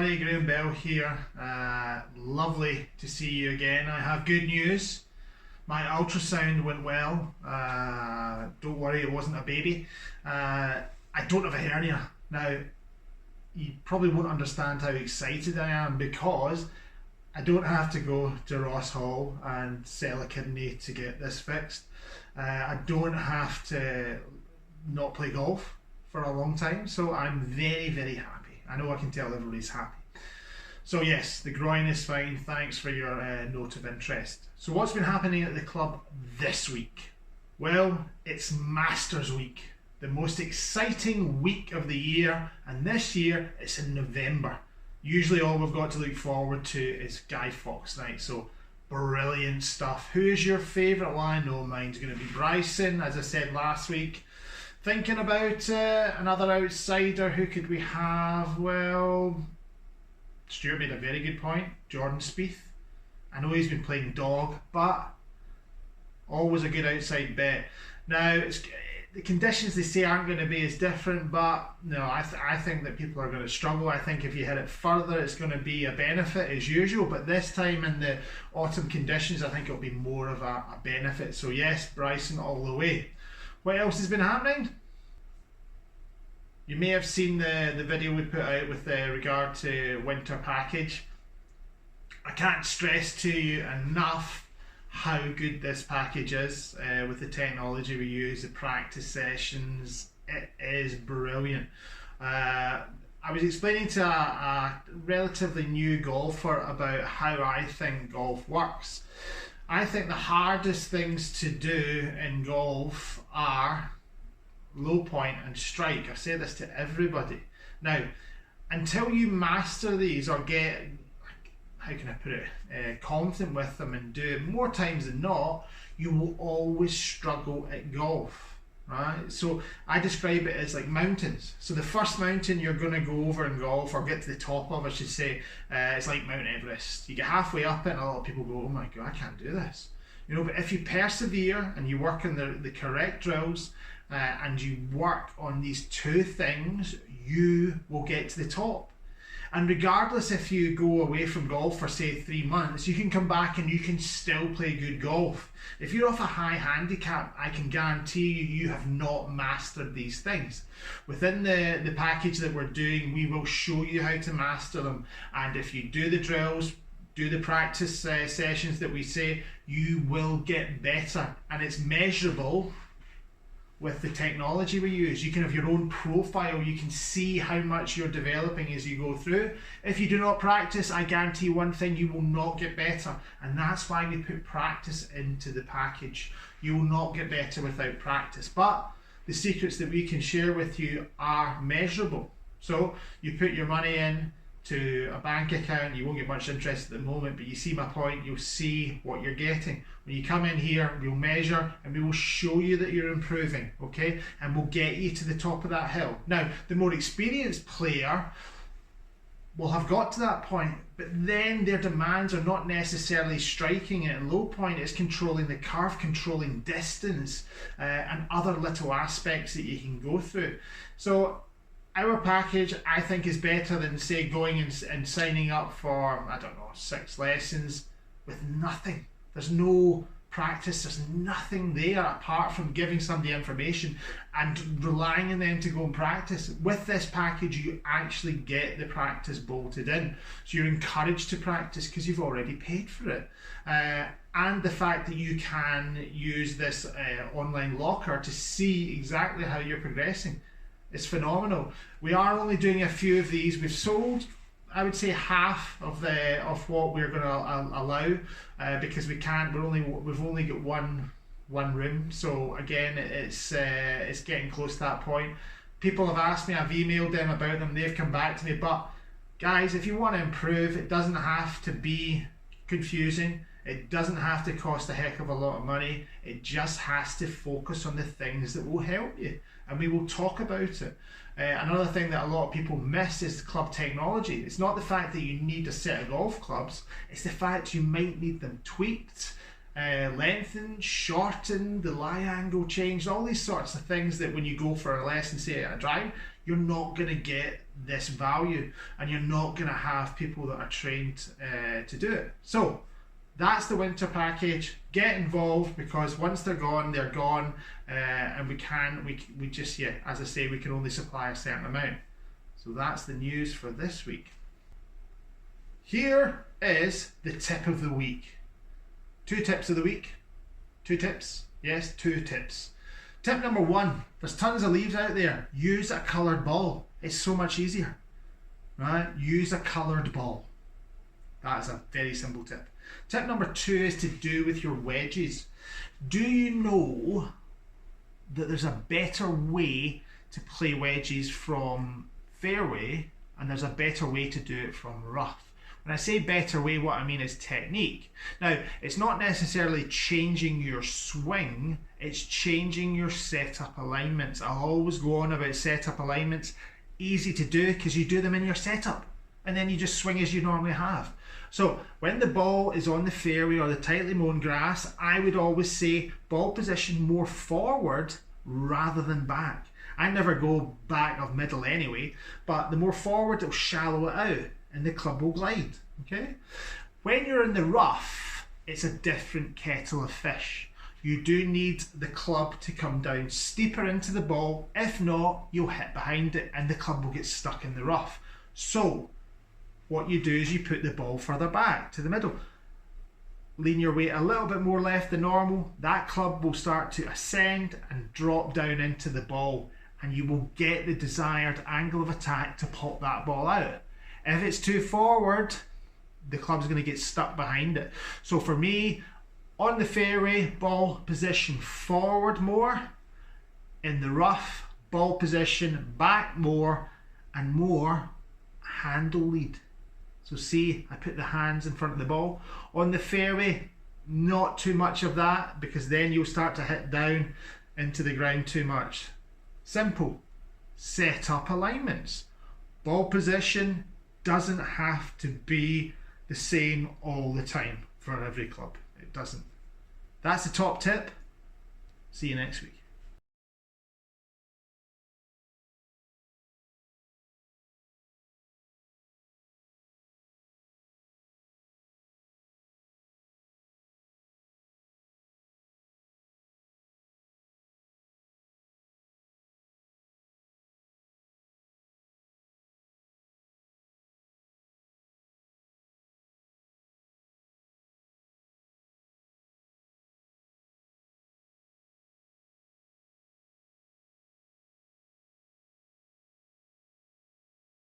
everybody, Graham Bell here. Lovely to see you again. I have good news. My ultrasound went well. Don't worry, it wasn't a baby. I don't have a hernia. Now, you probably won't understand how excited I am because I don't have to go to Ross Hall and sell a kidney to get this fixed. I don't have to not play golf for a long time, so I'm very, very happy. I know I can tell everybody's happy. So yes, the groin is fine. Thanks for your note of interest. So what's been happening at the club this week? Well, it's Masters Week, the most exciting week of the year, and this year it's in November. Usually all we've got to look forward to is Guy Fawkes Night, so brilliant stuff. Who is your favourite? Well, I know mine's going to be Bryson, as I said last week. Thinking about another outsider, who could we have? Well, Stuart made a very good point. Jordan Spieth. I know he's been playing dog, but always a good outside bet. Now, the conditions they say aren't going to be as different, but no, I think that people are going to struggle. I think if you hit it further, it's going to be a benefit as usual, but this time in the autumn conditions, I think it'll be more of a benefit. So yes, Bryson all the way. What else has been happening? You may have seen the video we put out with regard to winter package. I can't stress to you enough how good this package is with the technology we use, the practice sessions. It is brilliant. I was explaining to a relatively new golfer about how I think golf works. I think the hardest things to do in golf are low point and strike. I say this to everybody. Now, until you master these or get, how can I put it, confident with them and do it more times than not, you will always struggle at golf. Right? So I describe it as like mountains. So the first mountain you're going to go over in golf, or get to the top of, I should say, it's like Mount Everest. You get halfway up it and a lot of people go, oh my God, I can't do this. You know, but if you persevere and you work on the correct drills and you work on these two things, you will get to the top. And regardless if you go away from golf for say 3 months, you can come back and you can still play good golf. If you're off a high handicap, I can guarantee you have not mastered these things. Within the package that we're doing, we will show you how to master them. And if you do the drills, do the practice sessions that we say, you will get better. And it's measurable with the technology we use. You can have your own profile. You can see how much you're developing as you go through. If you do not practice, I guarantee one thing, you will not get better. And that's why we put practice into the package. You will not get better without practice. But the secrets that we can share with you are measurable. So you put your money in to a bank account, you won't get much interest at the moment, but you see my point, you'll see what you're getting. When you come in here, we'll measure and we will show you that you're improving, okay? And we'll get you to the top of that hill. Now, the more experienced player will have got to that point, but then their demands are not necessarily striking at a low point, it's controlling the curve, controlling distance, and other little aspects that you can go through. So, our package, I think, is better than, say, going and signing up for, I don't know, 6 lessons with nothing. There's no practice, there's nothing there apart from giving somebody information and relying on them to go and practice. With this package, you actually get the practice bolted in. So you're encouraged to practice because you've already paid for it. And the fact that you can use this online locker to see exactly how you're progressing. It's phenomenal. We are only doing a few of these. We've sold, I would say, half of what we're going to allow because we can't. We've only got one room. So again, it's getting close to that point. People have asked me. I've emailed them about them. They've come back to me. But guys, if you want to improve, it doesn't have to be confusing. It doesn't have to cost a heck of a lot of money. It just has to focus on the things that will help you. And we will talk about it. Another thing that a lot of people miss is club technology. It's not the fact that you need a set of golf clubs, it's the fact you might need them tweaked, lengthened, shortened, the lie angle changed, all these sorts of things that when you go for a lesson, say at a drive, you're not going to get this value, and you're not going to have people that are trained to do it. So that's the winter package. Get involved, because once they're gone, and we just, yeah, as I say, we can only supply a certain amount. So that's the news for this week. Here is the tip of the week. 2 tips of the week. 2 tips. Yes, 2 tips. Tip number 1, there's tons of leaves out there. Use a coloured ball. It's so much easier, right? Use a coloured ball. That's a very simple tip. Tip number 2 is to do with your wedges. Do you know that there's a better way to play wedges from fairway, and there's a better way to do it from rough? When I say better way, what I mean is technique. Now, it's not necessarily changing your swing, it's changing your setup alignments. I'll always go on about setup alignments. Easy to do because you do them in your setup, and then you just swing as you normally have. So when the ball is on the fairway or the tightly mown grass, I would always say ball position more forward rather than back. I never go back of middle anyway, but the more forward, it'll shallow it out and the club will glide. Okay. When you're in the rough, it's a different kettle of fish. You do need the club to come down steeper into the ball. If not, you'll hit behind it and the club will get stuck in the rough. So what you do is you put the ball further back to the middle. Lean your weight a little bit more left than normal. That club will start to ascend and drop down into the ball, and you will get the desired angle of attack to pop that ball out. If it's too forward, the club's going to get stuck behind it. So for me, on the fairway, ball position forward more. In the rough, ball position back more, and more handle lead. So see, I put the hands in front of the ball. On the fairway, not too much of that, because then you'll start to hit down into the ground too much. Simple. Set up alignments. Ball position doesn't have to be the same all the time for every club. It doesn't. That's the top tip. See you next week.